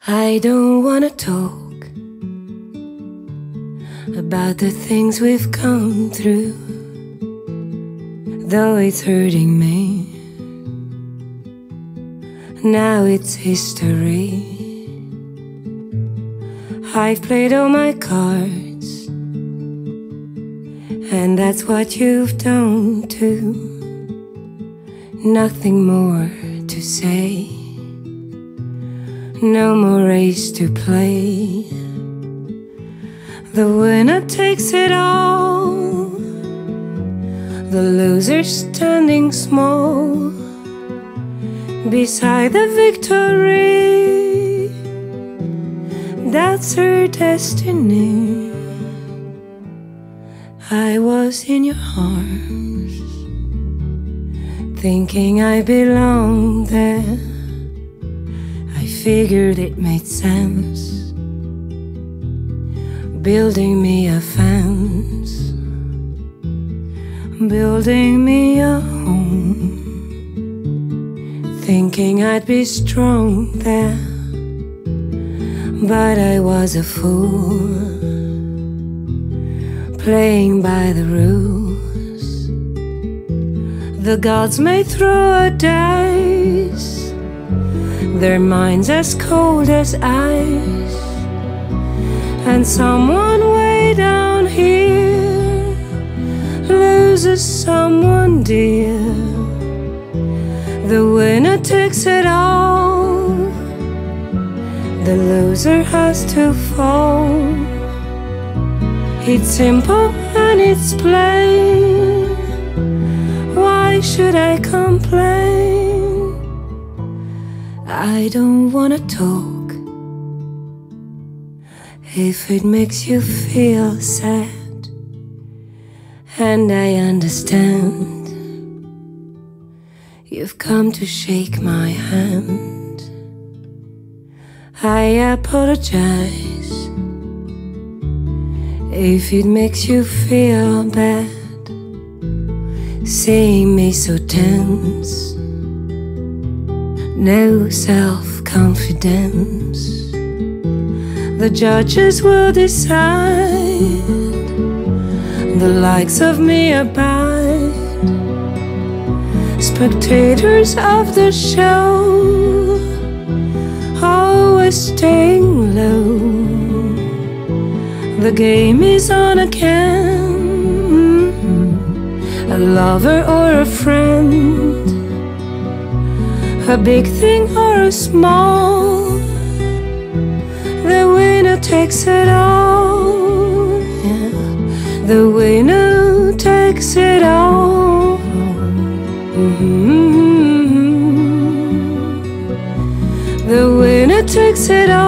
I don't wanna talk about the things we've come through, though it's hurting me. Now it's history. I've played all my cards, and that's what you've done too. Nothing more to say, no more race to play. The winner takes it all, the loser standing small beside the victory. That's her destiny. I was in your arms, thinking I belonged there. I figured it made sense, building me a fence, building me a home, thinking I'd be strong there. But I was a fool, playing by the rules. The gods may throw a dice, their minds as cold as ice, and someone way down here loses someone dear. The winner takes it all, the loser has to fall. It's simple and it's plain. Why should I complain? I don't wanna talk if it makes you feel sad, and I understand. You've come to shake my hand. I apologize if it makes you feel bad, seeing me so tense, no self-confidence. The judges will decide, the likes of me abide, spectators of the show, always staying low. The game is on again, a lover or a friend, a big thing or a small. The winner takes it all, yeah. The winner takes it all. The winner takes it all.